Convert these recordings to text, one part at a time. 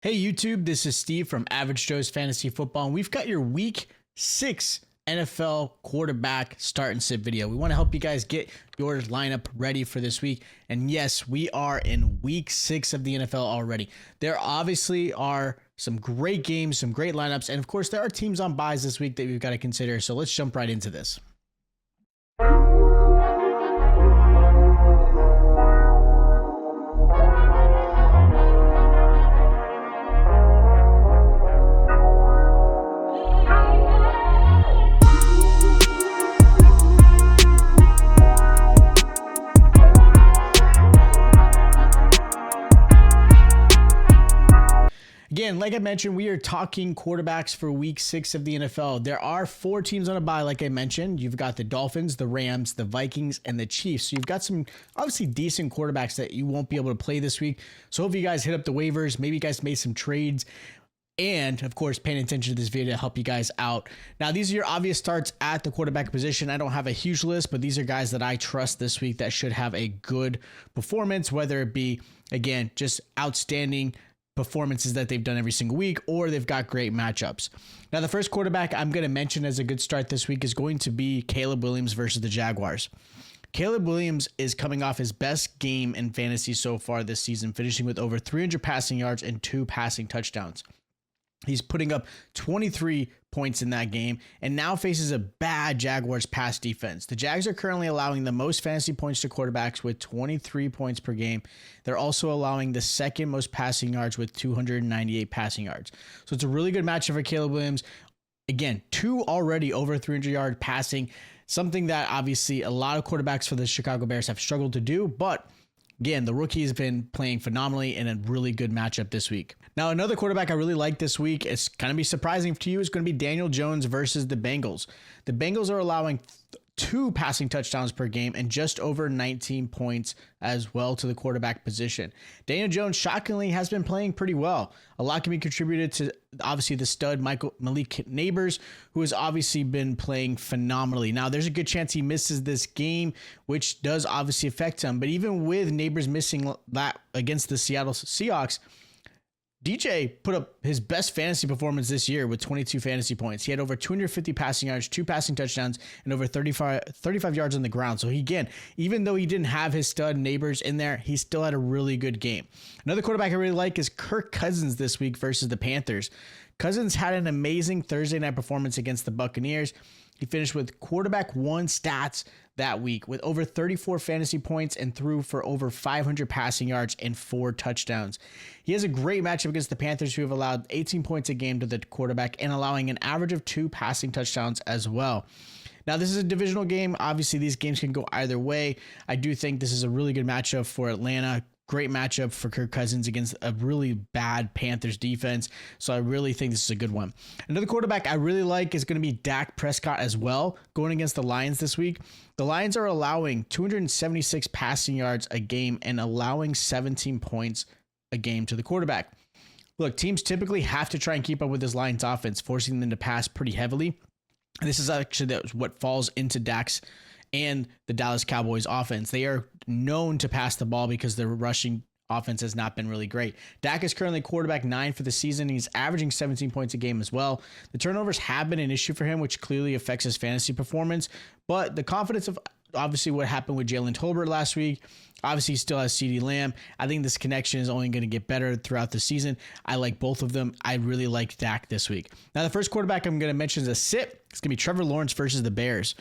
Hey YouTube, this is Steve from Average Joe's Fantasy Football, and we've got your Week 6 NFL quarterback start and sit video. We want to help you guys get your lineup ready for this week. And yes, we are in Week 6 of the NFL already. There obviously are some great games, some great lineups, and of course there are teams on buys this week that we've got to consider. So let's jump right into this. Again, like I mentioned, we are talking quarterbacks for Week 6 of the NFL. There are 4 teams on a bye, like I mentioned. You've got the Dolphins, the Rams, the Vikings, and the Chiefs. So you've got some obviously decent quarterbacks that you won't be able to play this week. So hope you guys hit up the waivers. Maybe you guys made some trades. And, of course, paying attention to this video to help you guys out. Now, these are your obvious starts at the quarterback position. I don't have a huge list, but these are guys that I trust this week that should have a good performance, whether it be, again, just outstanding performances that they've done every single week, or they've got great matchups. Now, the first quarterback I'm going to mention as a good start this week is going to be Caleb Williams versus the Jaguars. Caleb Williams is coming off his best game in fantasy so far this season, finishing with over 300 passing yards and 2 passing touchdowns. He's putting up 23 points in that game and now faces a bad Jaguars pass defense. The Jags are currently allowing the most fantasy points to quarterbacks with 23 points per game. They're also allowing the second most passing yards with 298 passing yards. So it's a really good matchup for Caleb Williams. Again, 2 already over 300-yard passing, something that obviously a lot of quarterbacks for the Chicago Bears have struggled to do, but again, the rookie has been playing phenomenally in a really good matchup this week. Now, another quarterback I really like this week, it's going to be surprising to you, is going to be Daniel Jones versus the Bengals. The Bengals are allowing 2 passing touchdowns per game and just over 19 points as well to the quarterback position. Daniel Jones, shockingly, has been playing pretty well. A lot can be contributed to, obviously, the stud Malik Neighbors, who has obviously been playing phenomenally. Now, there's a good chance he misses this game, which does obviously affect him. But even with Neighbors missing that against the Seattle Seahawks, DJ put up his best fantasy performance this year with 22 fantasy points. He had over 250 passing yards, 2 passing touchdowns, and over 35 yards on the ground. So he, again, even though he didn't have his stud Neighbors in there, he still had a really good game. Another quarterback I really like is Kirk Cousins this week versus the Panthers. Cousins had an amazing Thursday night performance against the Buccaneers. He finished with quarterback 1 stats that week with over 34 fantasy points and threw for over 500 passing yards and 4 touchdowns. He has a great matchup against the Panthers, who have allowed 18 points a game to the quarterback and allowing an average of 2 passing touchdowns as well. Now, this is a divisional game. Obviously, these games can go either way. I do think this is a really good matchup for Atlanta. Great matchup for Kirk Cousins against a really bad Panthers defense. So I really think this is a good one. Another quarterback I really like is going to be Dak Prescott as well, going against the Lions this week. The Lions are allowing 276 passing yards a game and allowing 17 points a game to the quarterback. Look, teams typically have to try and keep up with this Lions offense, forcing them to pass pretty heavily. And this is actually what falls into Dak's and the Dallas Cowboys offense. They are known to pass the ball because their rushing offense has not been really great. Dak is currently quarterback 9 for the season. He's averaging 17 points a game as well. The turnovers have been an issue for him, which clearly affects his fantasy performance. But the confidence of obviously what happened with Jalen Tolbert last week, obviously he still has CeeDee Lamb. I think this connection is only going to get better throughout the season. I like both of them. I really like Dak this week. Now, the first quarterback I'm going to mention is a sit. It's going to be Trevor Lawrence versus the Bears.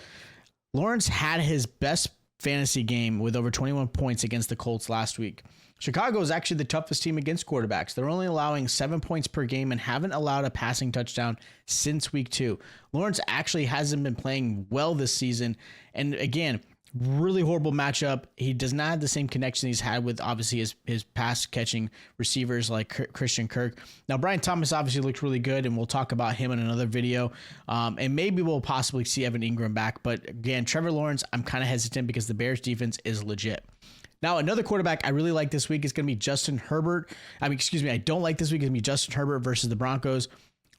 Lawrence had his best fantasy game with over 21 points against the Colts last week. Chicago is actually the toughest team against quarterbacks. They're only allowing 7 points per game and haven't allowed a passing touchdown since week 2. Lawrence actually hasn't been playing well this season. And again, really horrible matchup. He does not have the same connection he's had with obviously his pass catching receivers like Christian Kirk. Now, Brian Thomas obviously looked really good, and we'll talk about him in another video. And maybe we'll possibly see Evan Ingram back. But again, Trevor Lawrence, I'm kind of hesitant because the Bears defense is legit. Now, another quarterback I really like this week is going to be Justin Herbert. I don't like this week. It's going to be Justin Herbert versus the Broncos.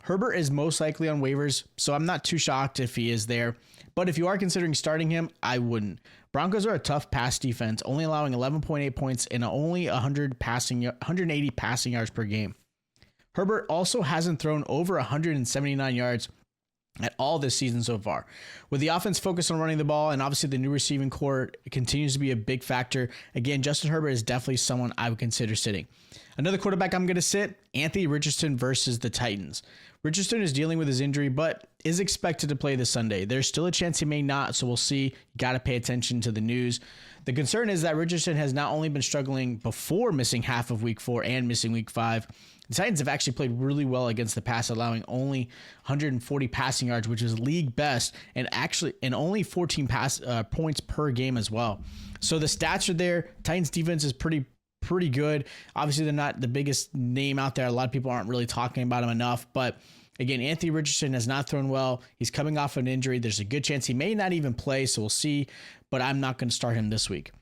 Herbert is most likely on waivers, so I'm not too shocked if he is there. But if you are considering starting him, I wouldn't. Broncos are a tough pass defense, only allowing 11.8 points and only 180 passing yards per game. Herbert also hasn't thrown over 179 yards at all this season so far. With the offense focused on running the ball and obviously the new receiving core continues to be a big factor, again, Justin Herbert is definitely someone I would consider sitting. Another quarterback I'm going to sit, Anthony Richardson versus the Titans. Richardson is dealing with his injury, but is expected to play this Sunday. There's still a chance he may not, so we'll see. You got to pay attention to the news. The concern is that Richardson has not only been struggling before missing half of week 4 and missing week 5, the Titans have actually played really well against the pass, allowing only 140 passing yards, which is league best, and only 14 points per game as well. So the stats are there. Titans defense is pretty good. Obviously, they're not the biggest name out there. A lot of people aren't really talking about him enough, but again, Anthony Richardson has not thrown well. He's coming off an injury. There's a good chance he may not even play, so we'll see, but I'm not going to start him this week.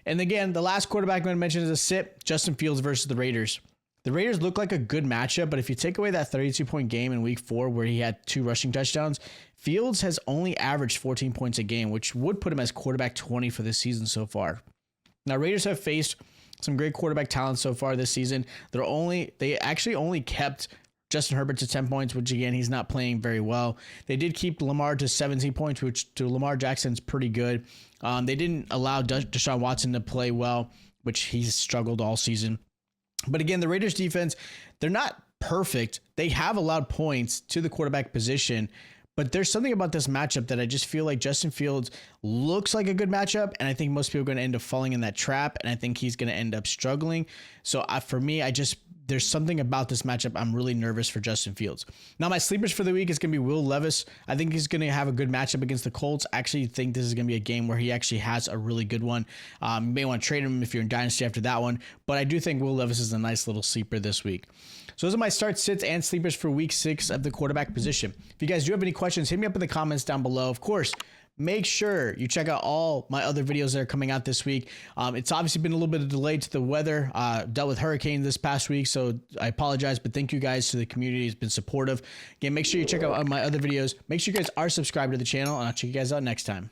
And again, the last quarterback I'm going to mention is a sit, Justin Fields versus the Raiders. The Raiders look like a good matchup, but if you take away that 32-point game in week 4 where he had 2 rushing touchdowns, Fields has only averaged 14 points a game, which would put him as quarterback 20 for this season so far. Now, Raiders have faced some great quarterback talent so far this season. They actually only kept Justin Herbert to 10 points, which again, he's not playing very well. They did keep Lamar to 17 points, which to Lamar Jackson's pretty good. They didn't allow Deshaun Watson to play well, which he's struggled all season. But again, the Raiders defense, they're not perfect. They have allowed points to the quarterback position, but there's something about this matchup that I just feel like Justin Fields looks like a good matchup, and I think most people are going to end up falling in that trap, and I think he's going to end up struggling. So for me, there's something about this matchup I'm really nervous for Justin Fields. Now, my sleepers for the week is going to be Will Levis. I think he's going to have a good matchup against the Colts. I actually think this is going to be a game where he actually has a really good one. You may want to trade him if you're in Dynasty after that one, but I do think Will Levis is a nice little sleeper this week. So those are my start, sits, and sleepers for week 6 of the quarterback position. If you guys do have any questions, hit me up in the comments down below. Of course, make sure you check out all my other videos that are coming out this week. It's obviously been a little bit of delay to the weather. Dealt with hurricane this past week, so I apologize, but thank you guys to the community. It's been supportive. Again, make sure you check out my other videos. Make sure you guys are subscribed to the channel, and I'll check you guys out next time.